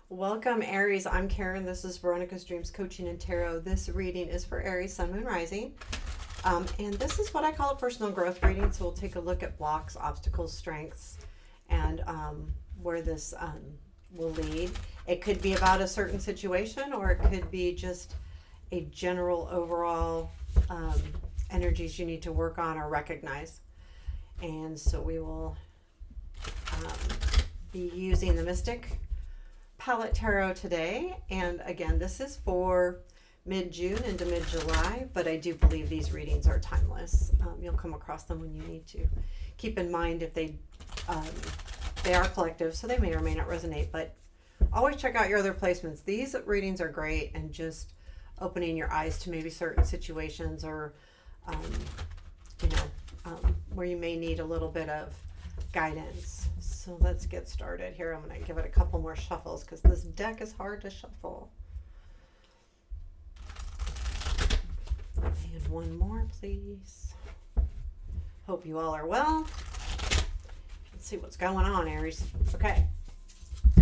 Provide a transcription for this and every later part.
Welcome, Aries. I'm Karen. This is Veronica's Dreams Coaching and Tarot. This reading is for Aries, Sun, Moon, Rising. And this is what I call a personal growth reading. So we'll take a look at blocks, obstacles, strengths, and where this will lead. It could be about a certain situation, or it could be just a general overall energies you need to work on or recognize. And so we will be using the Mystic Palette Tarot today, and again, this is for mid-June into mid-July, but I do believe these readings are timeless. You'll come across them when you need to. Keep in mind if they are collective, so they may or may not resonate, but always check out your other placements. These readings are great, and just opening your eyes to maybe certain situations or where you may need a little bit of guidance. So let's get started here. I'm going to give it a couple more shuffles because this deck is hard to shuffle. And one more, please. Hope you all are well. Let's see what's going on, Aries. Okay,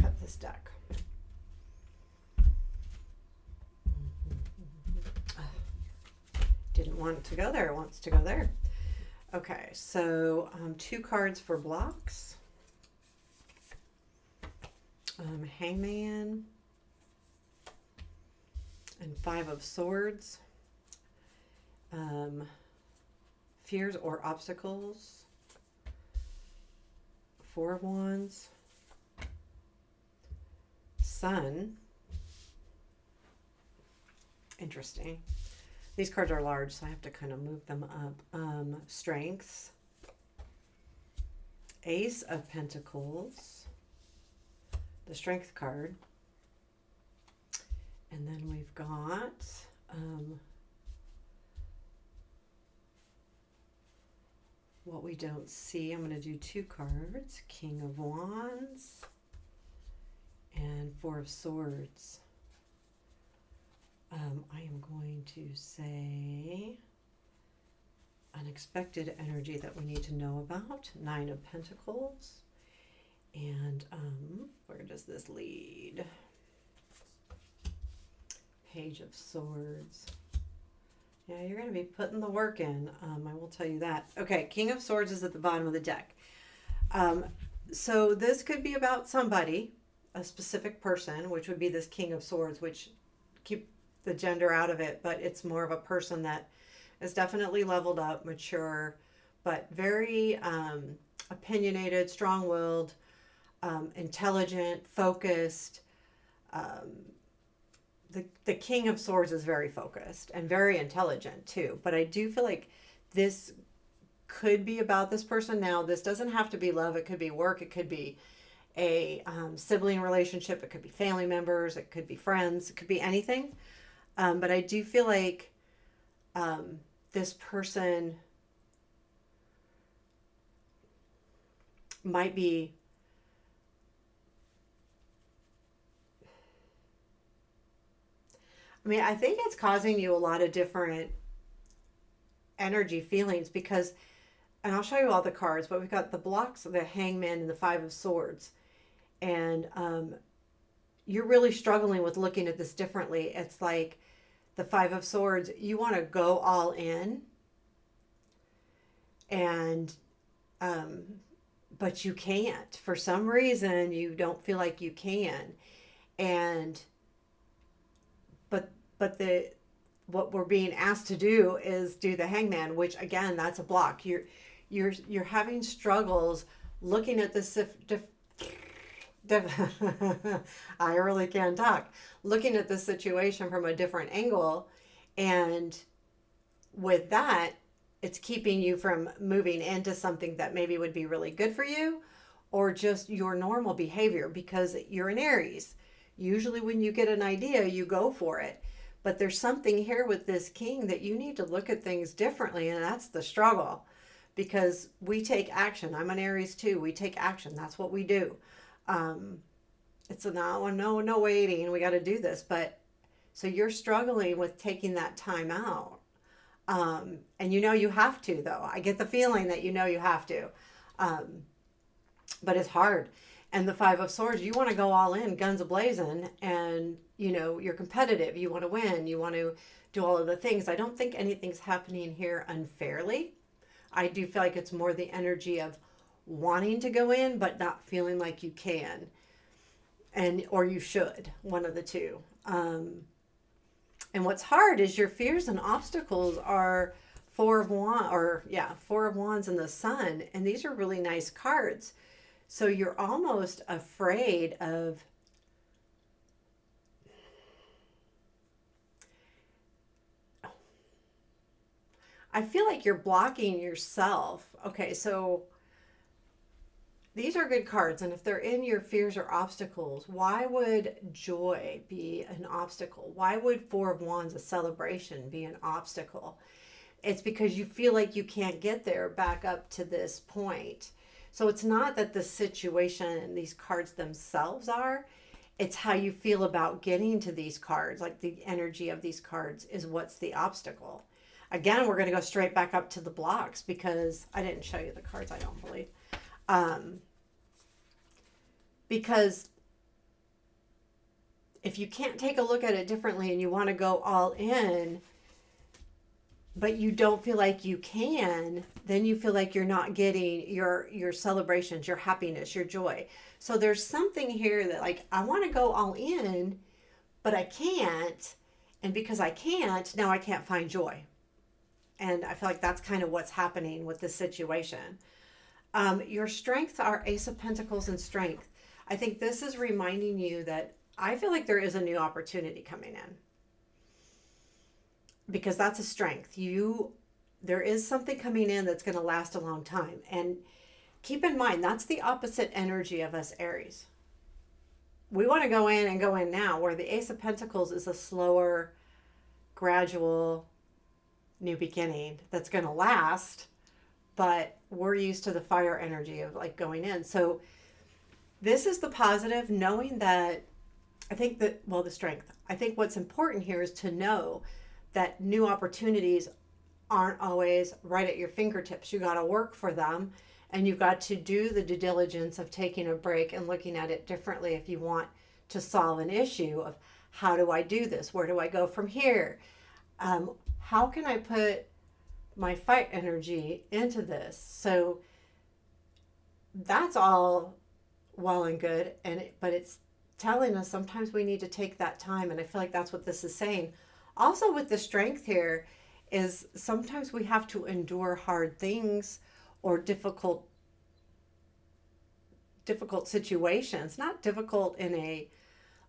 cut this deck. Didn't want it to go there. It wants to go there. Okay, so 2 cards for blocks. Hangman and 5 of Swords. Fears or obstacles. 4 of Wands. Sun. Interesting. These cards are large, so I have to kind of move them up. Strengths. Ace of Pentacles. The Strength card. And then we've got what we don't see. I'm going to do 2 cards. King of Wands and 4 of Swords. I am going to say unexpected energy that we need to know about. 9 of Pentacles. And where does this lead? Page of Swords. Yeah, you're going to be putting the work in. I will tell you that. Okay, King of Swords is at the bottom of the deck. So this could be about somebody, a specific person, which would be this King of Swords, which keep the gender out of it, but it's more of a person that is definitely leveled up, mature, but very opinionated, strong-willed, intelligent, focused. The King of Swords is very focused and very intelligent too, but I do feel like this could be about this person. Now, this doesn't have to be love. It could be work. It could be a sibling relationship. It could be family members. It could be friends. It could be anything. But I do feel like this person might be I think it's causing you a lot of different energy feelings because, and I'll show you all the cards, but we've got the blocks, the Hangman and the 5 of Swords. And you're really struggling with looking at this differently. It's like the 5 of Swords, you want to go all in, and but you can't. For some reason, you don't feel like you can. And but what we're being asked to do is do the Hangman, which again, that's a block. You're having struggles looking at this I really can't talk. Looking at the situation from a different angle, and with that, it's keeping you from moving into something that maybe would be really good for you, or just your normal behavior, because you're an Aries. Usually when you get an idea, you go for it. But there's something here with this King that you need to look at things differently, and that's the struggle. Because we take action. I'm an Aries too. We take action. That's what we do. It's a no waiting. We got to do this. But so you're struggling with taking that time out. And you have to, though. I get the feeling that you have to. But it's hard. And the Five of Swords, you want to go all in, guns a-blazing, and, you're competitive. You want to win. You want to do all of the things. I don't think anything's happening here unfairly. I do feel like it's more the energy of wanting to go in, but not feeling like you can, or you should, one of the two. And what's hard is your fears and obstacles are Four of Wands and the Sun, and these are really nice cards. So you're almost afraid of I feel like you're blocking yourself. Okay, so these are good cards, and if they're in your fears or obstacles, why would joy be an obstacle? Why would Four of Wands, a celebration, be an obstacle? It's because you feel like you can't get there back up to this point. So it's not that the situation and these cards themselves are, it's how you feel about getting to these cards. Like the energy of these cards is what's the obstacle. Again, we're going to go straight back up to the blocks because I didn't show you the cards, I don't believe. Because if you can't take a look at it differently and you want to go all in, but you don't feel like you can, then you feel like you're not getting your celebrations, your happiness, your joy. So there's something here that, like, I want to go all in, but I can't. And because I can't, now I can't find joy. And I feel like that's kind of what's happening with this situation. Your strengths are Ace of Pentacles and Strength. I think this is reminding you that I feel like there is a new opportunity coming in. Because that's a strength. There is something coming in that's going to last a long time. And keep in mind, that's the opposite energy of us Aries. We want to go in and go in now, where the Ace of Pentacles is a slower, gradual, new beginning that's going to last. But we're used to the fire energy of like going in. So this is the positive, knowing that the strength. I think what's important here is to know that new opportunities aren't always right at your fingertips. You got to work for them, and you got to do the due diligence of taking a break and looking at it differently if you want to solve an issue of how do I do this? Where do I go from here? How can I put my fight energy into this? So that's all well and good, but it's telling us sometimes we need to take that time, and I feel like that's what this is saying. Also with the strength here is sometimes we have to endure hard things or difficult situations, not difficult in a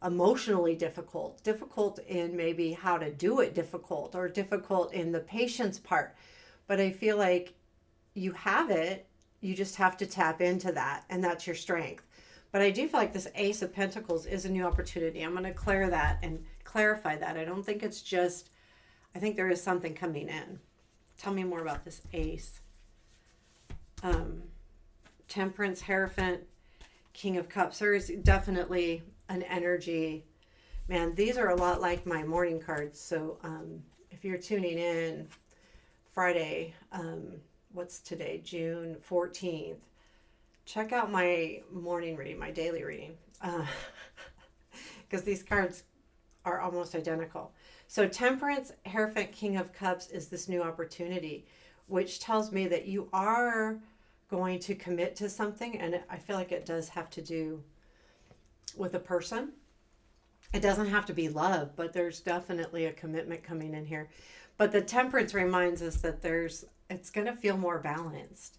emotionally difficult in maybe how to do it difficult, or difficult in the patience part. But I feel like you have it, you just have to tap into that, and that's your strength. But I do feel like this Ace of Pentacles is a new opportunity. I'm going to clarify that. I don't think it's just, I think there is something coming in. Tell me more about this Ace. Temperance, Hierophant, King of Cups. There is definitely an energy. Man, these are a lot like my morning cards. So if you're tuning in Friday, what's today? June 14th. Check out my morning reading, my daily reading, because these cards are almost identical. So Temperance, Hierophant, King of Cups is this new opportunity, which tells me that you are going to commit to something, and I feel like it does have to do with a person. It doesn't have to be love, but there's definitely a commitment coming in here. But the Temperance reminds us that it's going to feel more balanced.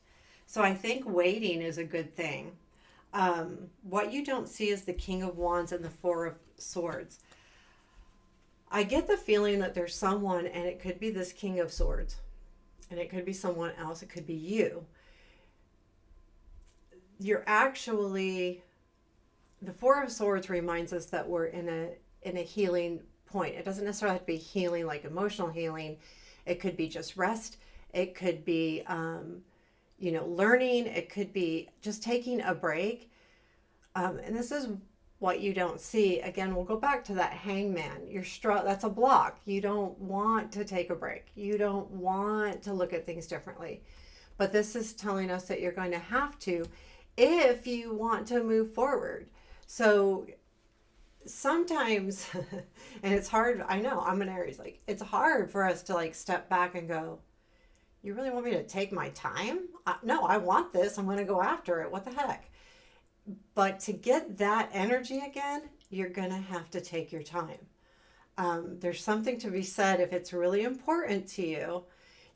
So I think waiting is a good thing. What you don't see is the King of Wands and the Four of Swords. I get the feeling that there's someone, and it could be this King of Swords, and it could be someone else. It could be you. You're actually, the Four of Swords reminds us that we're in a healing point. It doesn't necessarily have to be healing, like emotional healing. It could be just rest. It could be, learning. It could be just taking a break. And this is what you don't see. Again, we'll go back to that Hangman. That's a block. You don't want to take a break. You don't want to look at things differently. But this is telling us that you're going to have to if you want to move forward. So sometimes, and it's hard, I know, I'm an Aries, like, it's hard for us to like step back and go, you really want me to take my time? No, I want this. I'm going to go after it. What the heck? But to get that energy again, you're going to have to take your time. There's something to be said if it's really important to you.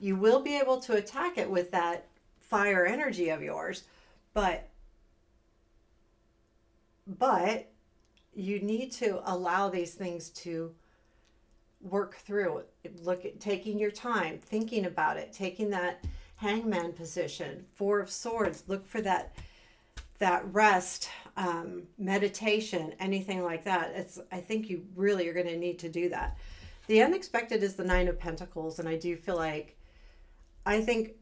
You will be able to attack it with that fire energy of yours, but but you need to allow these things to work through. Look at taking your time, thinking about it, taking that hangman position, 4 of Swords. Look for that rest, meditation, anything like that. I think you really are going to need to do that. The unexpected is the 9 of Pentacles, and I do feel like, I think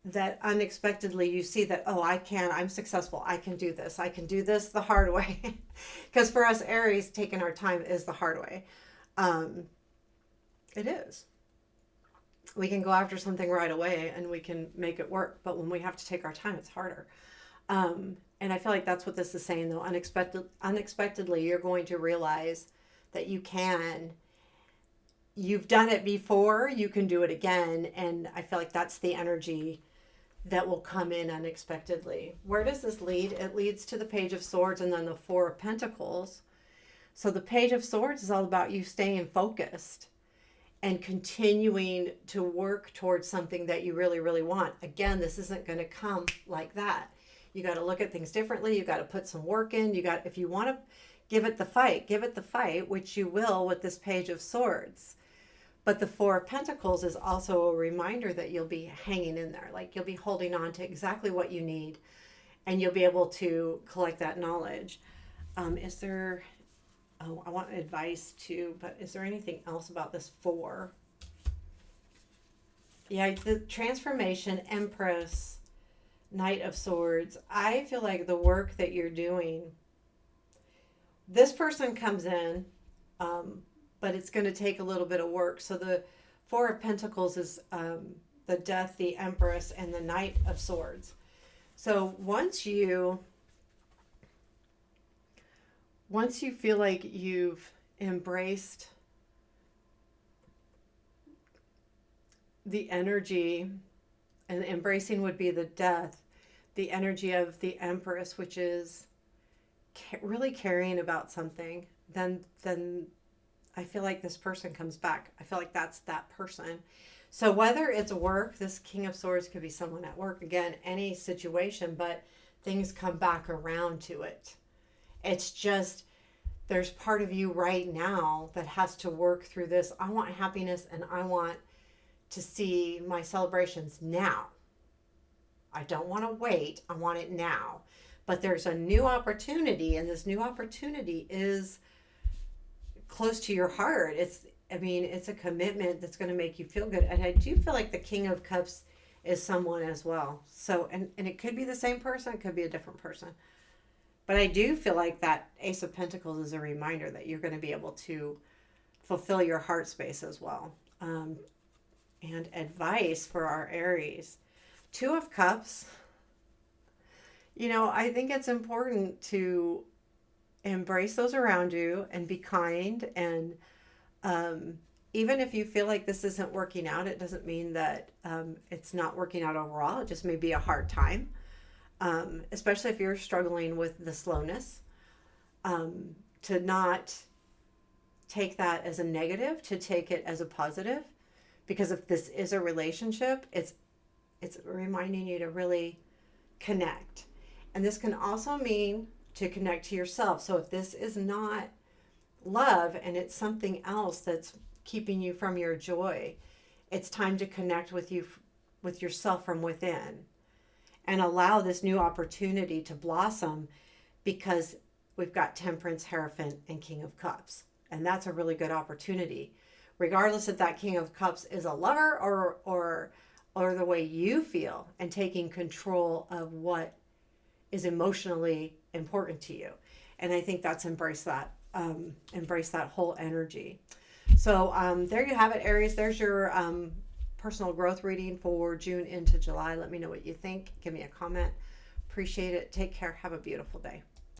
that unexpectedly you see that, oh, I'm successful, I can do this, the hard way. Because for us Aries, taking our time is the hard way. It is. We can go after something right away and we can make it work, but when we have to take our time, it's harder. And I feel like that's what this is saying, though. Unexpectedly, you're going to realize that you've done it before, you can do it again. And I feel like that's the energy that will come in unexpectedly. Where does this lead? It leads to the Page of Swords and then the 4 of Pentacles. So the Page of Swords is all about you staying focused and continuing to work towards something that you really, really want. Again, this isn't going to come like that. You got to look at things differently. You got to put some work in. If you want to give it the fight, which you will with this Page of Swords. But the 4 of Pentacles is also a reminder that you'll be hanging in there. Like, you'll be holding on to exactly what you need, and you'll be able to collect that knowledge. I want advice too, but is there anything else about this 4? Yeah, the transformation, Empress, Knight of Swords. I feel like the work that you're doing, this person comes in, but it's going to take a little bit of work. So the 4 of Pentacles is the Death, the Empress, and the Knight of Swords. So once you feel like you've embraced the energy, and embracing would be the Death, the energy of the Empress, which is really caring about something, then I feel like this person comes back. I feel like that's that person. So whether it's work, this King of Swords could be someone at work, again, any situation, but things come back around to it. It's just, there's part of you right now that has to work through this. I want happiness, and I want to see my celebrations now. I don't want to wait. I want it now. But there's a new opportunity, and this new opportunity is close to your heart. It's a commitment that's going to make you feel good. And I do feel like the King of Cups is someone as well. So, and it could be the same person, it could be a different person. But I do feel like that Ace of Pentacles is a reminder that you're going to be able to fulfill your heart space as well. And advice for our Aries. 2 of Cups. I think it's important to embrace those around you and be kind. And even if you feel like this isn't working out, it doesn't mean that it's not working out overall. It just may be a hard time. Especially if you're struggling with the slowness, to not take that as a negative, to take it as a positive. Because if this is a relationship, it's reminding you to really connect. And this can also mean to connect to yourself. So if this is not love and it's something else that's keeping you from your joy, it's time to connect with yourself from within and allow this new opportunity to blossom, because we've got Temperance, Hierophant, and King of Cups. And that's a really good opportunity. Regardless if that King of Cups is a lover or the way you feel, and taking control of what is emotionally important to you. And I think that's embrace that whole energy. So there you have it, Aries. There's your personal growth reading for June into July. Let me know what you think. Give me a comment. Appreciate it. Take care. Have a beautiful day.